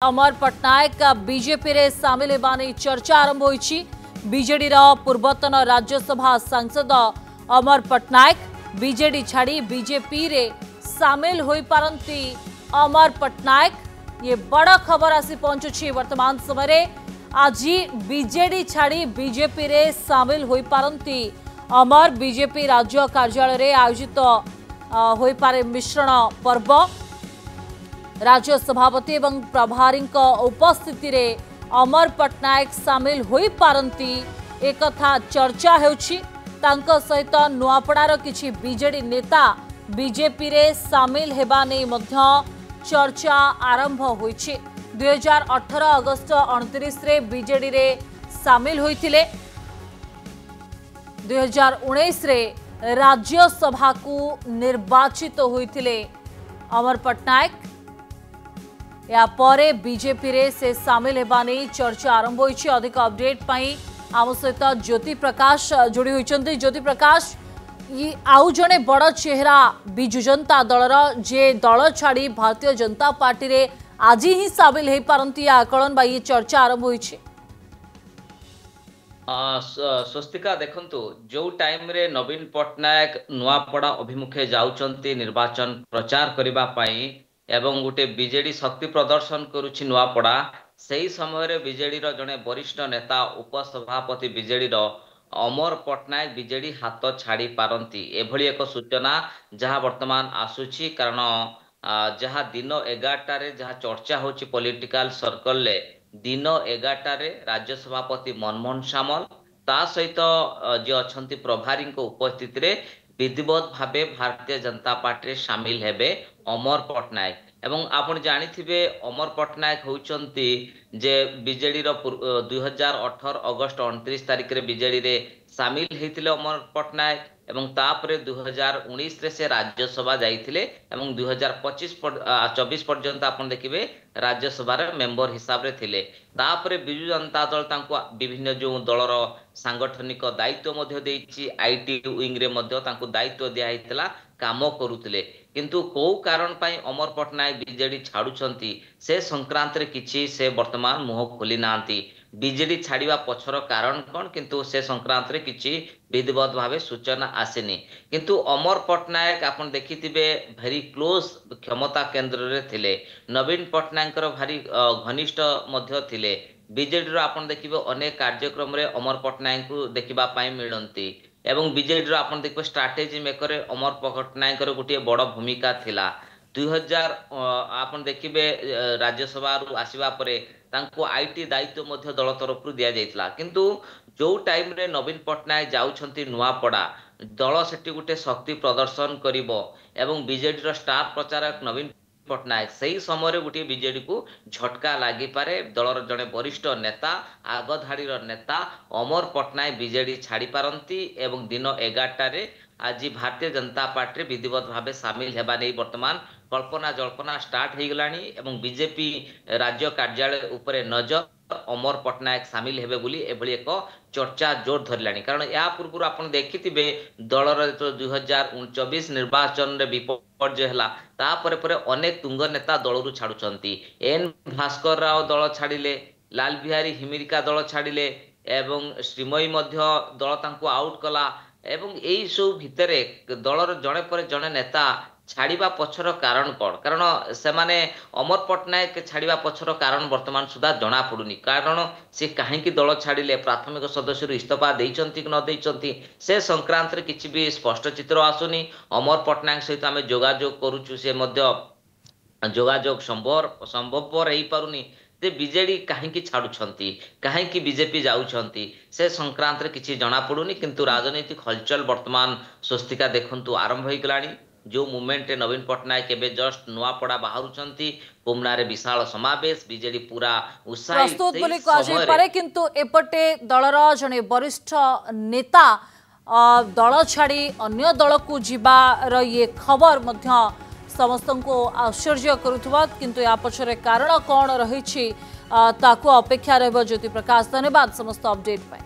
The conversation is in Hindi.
अमर पट्टनायक बीजेपी रे सामिल होने चर्चा आरंभ होईछि। बीजेडी पूर्वतन राज्यसभा सांसद अमर पट्टनायक बीजेडी छाड़ी बीजेपी रे सामिल होई पारंती। अमर पट्टनायक ये बड़ खबर आसी पहुंचुछि वर्तमान समय आज बीजेडी छाड़ी बीजेपी रे सामिल होई पारंती। अमर बीजेपी राज्य कार्यालय रे आयोजित होई पारे मिश्रण पर्व। राज्य सभापति एवं प्रभारी उपस्थिति रे अमर पट्टनायक सामिल होई पारंती एक कथा चर्चा हेउछि। तांको सहित नुआपड़ार किछि बीजेडी नेता बीजेपी रे सामिल हेबा नै मध्य चर्चा आरंभ होईछि। 2018 अगस्त 29 रे बीजेडी रे सामिल होइथिले। 2019 रे राज्यसभा को निर्वाचित होइथिले अमर पट्टनायक। या परे बीजेपी रे से सामिल हेबा नै चर्चा आरंभ होईछि। अधिक अपडेट पई आम सहित ज्योति प्रकाश जोड़ी होइछन्ती। ज्योति प्रकाश, ये आउ जणे बड़ चेहरा बिजु जनता दलर जे दल छाड़ी भारतीय जनता पार्टी रे आज ही सामिल हे पारंती आकलन बा ये चर्चा आरंभ होईछि। स्वस्तिका देखंतु जो टाइम रे नवीन पट्टनायक नुआपड़ा अभिमुखे जाउचंती निर्वाचन प्रचार करिबा पई एवं गोटे बीजेडी शक्ति प्रदर्शन करुछि नुआपड़ा, सही समय बीजेडी जड़े वरिष्ठ नेता उपसभापति बीजेडी अमर पट्टनायक बीजेडी हाथ छाड़ी पारंती एभली एक सूचना जहाँ वर्तमान आसुछि। कारण जहाँ दिन 11टारे जहाँ चर्चा होछि पॉलिटिकल सर्कल ले दिन 11टारे राज्य सभापति मनमोहन सामल ता सहित जे अछंती प्रभारी उपस्थिति रे विधिवत भावे भारतीय जनता पार्टी सामिल हेबे अमर पट्टनायक। एवं आपण जानिथिबे अमर पट्टनायक होउचंती जे बीजेडी 2018 अगस्त 29 तारिख रे बीजेडी रे सामिल हेतिले अमर पट्टनायक एवं तापरे 2019 रे से राज्यसभा जाइथिले एवं 2025-24 पर्यंत आपण देखिबे राज्यसभा रे मेंबर हिसाब रे थिले। तापरे बिजु जनता दल तांको विभिन्न जो दलर सांगठनिक दायित्व मध्य देइछि, आईटी विंग रे मध्य तांको दायित्व दिया हितला काम करुथिले। किंतु को कारण पाई अमर पट्टनायक बीजेडी छाड़ुछंती से संक्रांत रे किछि से वर्तमान मुह खोली नांती। बीजेडी छाड़िबा पछर कारण कोन किंतु से संक्रांत रे किछि विधिवत भावे सूचना आसेनी। किंतु अमर पट्टनायक आपण देखिथिबे भेरी क्लोज क्षमता केंद्र रे थिले। नवीन पट्टनायक भारी घनिष्ठ मध्य थिले। बीजेडी रो आपण देखिबे अनेक कार्यक्रम रे अमर पट्टनायक को देखिबा पाई मिलंती एवं बीजेडी आपण देखिबे स्ट्रैटेजी मेकर अमर पट्टनायक गोटे बड़ भूमिका थिला। 2000 आपण देखिबे राज्यसभा रु आसीबा परे तांको आईटी दायित्व मध्य दल तरफ दिया जाइतला। किंतु जो टाइम रे नवीन पट्टनायक जाउछंती नुआपड़ा दल सेठी गोटे शक्ति प्रदर्शन करिवो एवं बीजेडी रो स्टार प्रचारक नवीन पट्टनायक सही समय गोटे बीजेडी को झटका लगी पारे। दलर जड़े वरिष्ठ नेता आगधाड़ीर नेता अमर पट्टनायक बीजेडी छाड़ी पारंती एवं दिन 11टारे आज भारतीय जनता पार्टी विधिवत भावे सामिल हेबा नै वर्तमान कल्पना जल्पना स्टार्ट हो गलानी एवं बीजेपी राज्य कार्यालय उपरे नजर अमर पट्टनायक सामिल हेबे बोली एभली एक चर्चा जोर धरलानी। कारण या पूर्व आपण देखिथिबे दलर 2024 निर्वाचन रे विपर्जय हला तापरे परे अनेक तुंग नेता दलरु छाडुचंती। एन भास्कर राव दल छाडिले, लाल बिहारी हिमिरिका दल छाडिले एवं श्रीमयी मध्य दल तांको आउट कला एवं एई सब भितरे दलर जणे पर जणे नेता छाड़िबा पछर कारण कोन? कारण से माने अमर पट्टनायक छाड़िबा पछर कारण वर्तमान सुधा जना पड़ुनी। कारण से कहीं दल छाड़िले प्राथमिक सदस्य इस्तीफा देइचंती कि न देइचंती से संक्रांत रे किछि भी स्पष्ट चित्र आसुनी। अमर पट्टनायक सहित आमे जोगाजोग करूछु से मध्य जोगाजोग संभवपर हेई पारुनी। ते बीजेडी कहीं छाड़ुछंती कहीं बीजेपी जाउछंती से संक्रांत रे किछि जना पड़ुनी। किंतु राजनीतिक हलचल वर्तमान स्वस्तिका देखंतु आरंभ होई गलानी। जो मूवमेंट नवीन पट्टनायक एबे जस्ट नुआपड़ा बाहरुचंती पुमना रे विशाल समावेश बीजेडी पूरा उत्साहित प्रस्तुत बोली कहै पारे। किंतु एपटे दलर जने वरिष्ठ नेता दल छाड़ी अन्य दल को जिबार ये खबर मध्य समस्त को आश्चर्य करुथबा। किंतु या पछरे कारण कौन रही ताकू अपेक्षा रहबो। ज्योति प्रकाश, धन्यवाद समस्त अपडेट पाए।